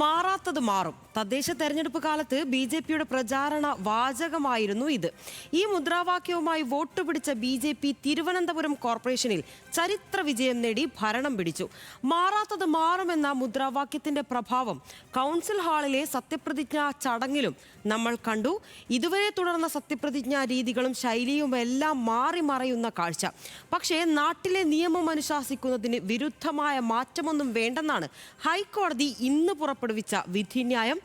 മാറാത്തത് മാറും. തദ്ദേശ തെരഞ്ഞെടുപ്പ് കാലത്ത് ബി.ജെ.പിയുടെ പ്രചാരണ വാചകമായിരുന്നു ഇത്. ഈ മുദ്രാവാക്യവുമായി വോട്ട് പിടിച്ച ബി.ജെ.പി തിരുവനന്തപുരം കോർപ്പറേഷനിൽ ചരിത്ര വിജയം നേടി ഭരണം പിടിച്ചു. മാറാത്തത് മാറുമെന്ന മുദ്രാവാക്യത്തിന്റെ പ്രഭാവം കൗൺസിൽ ഹാളിലെ സത്യപ്രതിജ്ഞാ ചടങ്ങിലും നമ്മൾ കണ്ടു. ഇതുവരെ തുടർന്ന സത്യപ്രതിജ്ഞാ രീതികളും ശൈലിയുമെല്ലാം മാറി മറയുന്ന കാഴ്ച. പക്ഷേ നാട്ടിലെ നിയമം അനുശാസിക്കുന്നതിന് വിരുദ്ധമായ മാറ്റമൊന്നും വേണ്ടെന്നാണ് ഹൈക്കോടതി ഇന്ന് പുറപ്പെടുവിച്ച വിധിന്യായം.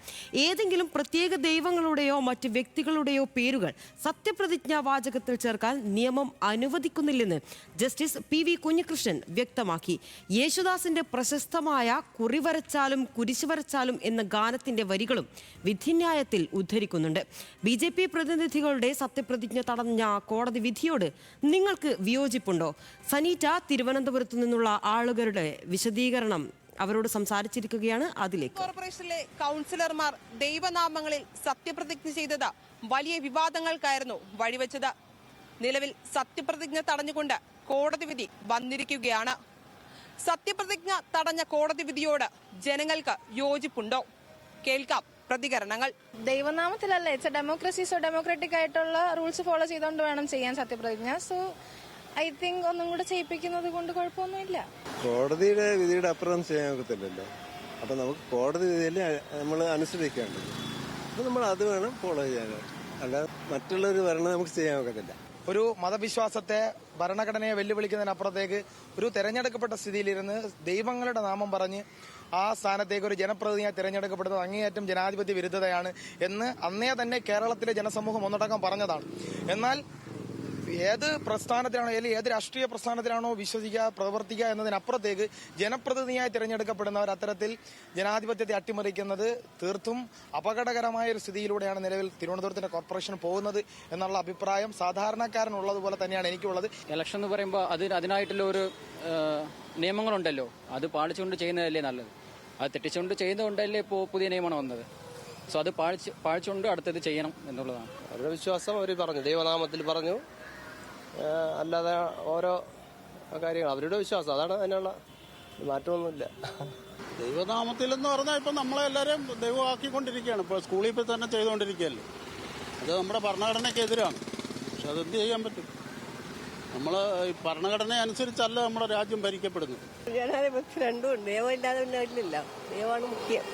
ഏതെങ്കിലും പ്രത്യേക ദൈവങ്ങളുടെയോ മറ്റ് വ്യക്തികളുടെയോ പേരുകൾ സത്യപ്രതിജ്ഞാ വാചകത്തിൽ ചേർക്കാൻ നിയമം അനുവദിക്കുന്നില്ലെന്ന് ജസ്റ്റിസ് പി.വി. കുഞ്ഞികൃഷ്ണൻ വ്യക്തമാക്കി. യേശുദാസിന്റെ പ്രശസ്തമായ കുറിവരച്ചാലും കുരിശ് വരച്ചാലും എന്ന ഗാനത്തിന്റെ വരികളും വിധിന്യായത്തിൽ ഉദ്ധരിക്കുന്നുണ്ട്. ബി.ജെ.പി പ്രതിനിധികളുടെ സത്യപ്രതിജ്ഞ തടഞ്ഞ കോടതി വിധിയോട് നിങ്ങൾക്ക് വിയോജിപ്പുണ്ടോ? സനീറ്റ തിരുവനന്തപുരത്തു നിന്നുള്ള ആളുകളുടെ വിശദീകരണം അവരോട് സംസാരിച്ചിരിക്കുകയാണ്. അതിലേക്ക് കോർപ്പറേഷനിലെ കൗൺസിലർമാർ ദൈവനാമങ്ങളിൽ സത്യപ്രതിജ്ഞ ചെയ്തത് വലിയ വിവാദങ്ങൾക്കായിരുന്നു വഴിവെച്ചത്. നിലവിൽ സത്യപ്രതിജ്ഞ തടഞ്ഞുകൊണ്ട് കോടതി വിധി വന്നിരിക്കുകയാണ്. സത്യപ്രതിജ്ഞ തടഞ്ഞ കോടതി വിധിയോട് ജനങ്ങൾക്ക് യോജിപ്പുണ്ടോ? കേൾക്കാം പ്രതികരണങ്ങൾ. ദൈവനാമത്തിലല്ലേ, it's a democracy. So democratic ആയിട്ടുള്ള റൂൾസ് ഫോളോ ചെയ്തുകൊണ്ട് വേണം ചെയ്യാൻ സത്യപ്രതിജ്ഞ. സോ ഐ തിങ്ക് ഒന്നും കൂടെ ചെയ്യിപ്പിക്കുന്നത് കൊണ്ട് കുഴപ്പമൊന്നുമില്ല. കോടതിയുടെ വിധിയുടെ അപ്പുറം ചെയ്യാൻ ഒക്കത്തില്ലല്ലോ. അപ്പൊ നമുക്ക് കോടതി വിധിയല്ലേ നമ്മൾ അനുസരിക്കേണ്ടത്. അപ്പൊ നമ്മൾ അത് വേണം ഫോളോ ചെയ്യാനായിട്ട്. അല്ലാതെ മറ്റുള്ളവർ വരണം നമുക്ക് ചെയ്യാൻ ഒക്കത്തില്ല. ഒരു മതവിശ്വാസത്തെ ഭരണഘടനയെ വെല്ലുവിളിക്കുന്നതിനപ്പുറത്തേക്ക് ഒരു തെരഞ്ഞെടുക്കപ്പെട്ട സ്ഥിതിയിലിരുന്ന് ദൈവങ്ങളുടെ നാമം പറഞ്ഞ് ആ സ്ഥാനത്തേക്ക് ഒരു ജനപ്രതിനിധിയെ തിരഞ്ഞെടുക്കപ്പെടുന്നത് അങ്ങേയറ്റം ജനാധിപത്യ വിരുദ്ധതയാണ് എന്ന് അന്നേ തന്നെ കേരളത്തിലെ ജനസമൂഹം ഒന്നടക്കം പറഞ്ഞതാണ്. എന്നാൽ ഏത് പ്രസ്ഥാനത്തിലാണോ അല്ലെങ്കിൽ ഏത് രാഷ്ട്രീയ പ്രസ്ഥാനത്തിലാണോ വിശ്വസിക്കുക, പ്രവർത്തിക്കുക എന്നതിനപ്പുറത്തേക്ക് ജനപ്രതിനിധിയായി തിരഞ്ഞെടുക്കപ്പെടുന്നവർ അത്തരത്തിൽ ജനാധിപത്യത്തെ അട്ടിമറിക്കുന്നത് തീർത്തും അപകടകരമായ ഒരു സ്ഥിതിയിലൂടെയാണ് നിലവിൽ തിരുവനന്തപുരത്തിന്റെ കോർപ്പറേഷൻ പോകുന്നത് എന്നുള്ള അഭിപ്രായം സാധാരണക്കാരനുള്ളതുപോലെ തന്നെയാണ് എനിക്കുള്ളത്. ഇലക്ഷൻ എന്ന് പറയുമ്പോൾ അതിനായിട്ടുള്ള ഒരു നിയമങ്ങളുണ്ടല്ലോ, അത് പാലിച്ചുകൊണ്ട് ചെയ്യുന്നതല്ലേ നല്ലത്. അത് തെറ്റിച്ചുകൊണ്ട് ചെയ്യുന്നതുകൊണ്ടല്ലേ ഇപ്പോൾ പുതിയ നിയമമാണ് വന്നത്. സോ അത് പാലിച്ചുകൊണ്ട് അടുത്തത് ചെയ്യണം എന്നുള്ളതാണ് അവരുടെ വിശ്വാസം. അവർ പറഞ്ഞു, ദൈവനാമത്തിൽ പറഞ്ഞു, അല്ലാതെ ഓരോ കാര്യങ്ങൾ അവരുടെ വിശ്വാസം. അതാണ് അതിനുള്ള മാറ്റമൊന്നുമില്ല. ദൈവനാമത്തിൽ എന്ന് പറഞ്ഞാൽ ഇപ്പം നമ്മളെല്ലാവരും ദൈവമാക്കിക്കൊണ്ടിരിക്കുകയാണ്. ഇപ്പോൾ സ്കൂളിൽ ഇപ്പോൾ തന്നെ ചെയ്തുകൊണ്ടിരിക്കുകയല്ലേ. അത് നമ്മുടെ ഭരണഘടനയ്ക്കെതിരാണ്. പക്ഷെ അതെന്ത് ചെയ്യാൻ പറ്റും? നമ്മൾ ഭരണഘടന അനുസരിച്ചല്ല നമ്മുടെ രാജ്യം ഭരിക്കപ്പെടുന്നത്. ജനാധിപത്യം രണ്ടും ഉണ്ട്. ദൈവം ഇല്ലാതെ ഇല്ല. ദൈവമാണ് മുഖ്യം.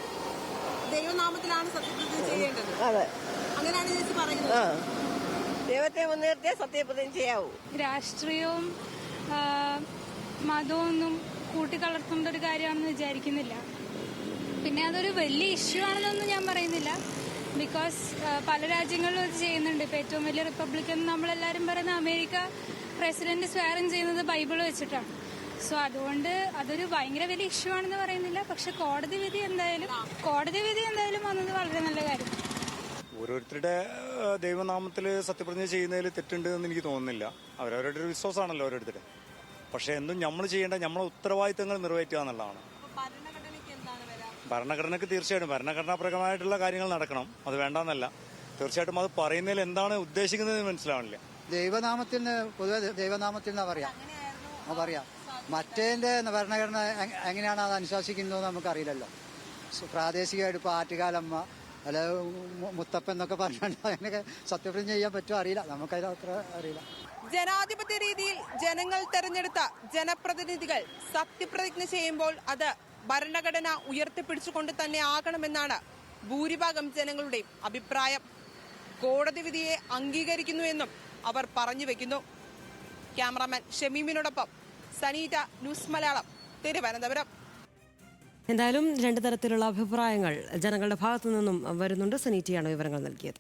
ദൈവനാമത്തിലാണ് സത്യപ്രതിജ്ഞ ചെയ്യേണ്ടത്. അതെ, അങ്ങനെയാണ് ചേച്ചി പറയുന്നത്. ദൈവത്തെ മുൻനിർത്തിയേ സത്യപ്രതിജ്ഞ ചെയ്യാവൂ. രാഷ്ട്രീയവും മതവും ഒന്നും കൂട്ടിക്കലർത്തേണ്ട ഒരു കാര്യമാണെന്ന് വിചാരിക്കുന്നില്ല. പിന്നെ അതൊരു വലിയ ഇഷ്യൂ ആണെന്നൊന്നും ഞാൻ പറയുന്നില്ല. ബിക്കോസ് പല രാജ്യങ്ങളിലും അത് ചെയ്യുന്നുണ്ട്. ഇപ്പൊ ഏറ്റവും വലിയ റിപ്പബ്ലിക് എന്ന് നമ്മളെല്ലാരും പറയുന്ന അമേരിക്ക പ്രസിഡന്റ് സ്വേറിൻ ചെയ്യുന്നത് ബൈബിൾ വെച്ചിട്ടാണ്. സോ അതുകൊണ്ട് അതൊരു ഭയങ്കര വലിയ ഇഷ്യൂ ആണെന്ന് പറയുന്നില്ല. പക്ഷെ കോടതി വിധി എന്തായാലും വന്നത് വളരെ നല്ല കാര്യം. ഓരോരുത്തരുടെ ദൈവനാമത്തിൽ സത്യപ്രതിജ്ഞ ചെയ്യുന്നതിൽ തെറ്റുണ്ട് എന്ന് എനിക്ക് തോന്നുന്നില്ല. അവരവരുടെ ഒരു വിശ്വാസമാണല്ലോ ഓരോരുത്തരുടെ. പക്ഷെ എന്തും നമ്മൾ ചെയ്യേണ്ട നമ്മളെ ഉത്തരവാദിത്തങ്ങൾ നിറവേറ്റുക എന്നുള്ളതാണ്. ഭരണഘടനയ്ക്ക് തീർച്ചയായിട്ടും ഭരണഘടനാപരമായിട്ടുള്ള കാര്യങ്ങൾ നടക്കണം. അത് വേണ്ടെന്നല്ല. തീർച്ചയായിട്ടും അത് പറയുന്നതിൽ എന്താണ് ഉദ്ദേശിക്കുന്നത് മനസ്സിലാവണില്ല. ദൈവനാമത്തിൽ പൊതുവെ ദൈവനാമത്തിൽ എന്നാ പറയാം. മറ്റേതിന്റെ ഭരണഘടന എങ്ങനെയാണ് അത് അനുശാസിക്കുന്നത് നമുക്കറിയില്ലല്ലോ. പ്രാദേശികമായിട്ട് ഇപ്പോൾ ആറ്റുകാലമ്മ അല്ല മുത്തപ്പൻ എന്നൊക്കെ പറഞ്ഞാൽ അങ്ങനെയൊക്കെ സത്യപ്രതിജ്ഞ ചെയ്യാൻ പറ്റുമോ അറിയില്ല. നമുക്കതിൽ അത്ര അറിയില്ല. ജനാധിപത്യ രീതിയിൽ ജനങ്ങൾ തെരഞ്ഞെടുത്ത ജനപ്രതിനിധികൾ സത്യപ്രതിജ്ഞ ചെയ്യുമ്പോൾ അത് ഭരണഘടന ഉയർത്തിപ്പിടിച്ചുകൊണ്ട് തന്നെ ആകണമെന്നാണ് ഭൂരിഭാഗം ജനങ്ങളുടെയും അഭിപ്രായം. കോടതി വിധിയെ അംഗീകരിക്കുന്നുവെന്നും അവർ പറഞ്ഞു വെക്കുന്നു. ക്യാമറാമാൻ ഷമീമിനോടൊപ്പം സനീറ്റ, ന്യൂസ് മലയാളം, തിരുവനന്തപുരം. എന്തായാലും രണ്ടു തരത്തിലുള്ള അഭിപ്രായങ്ങൾ ജനങ്ങളുടെ ഭാഗത്തു നിന്നും വരുന്നുണ്ട്. സനീറ്റയാണ് വിവരങ്ങൾ നൽകിയത്.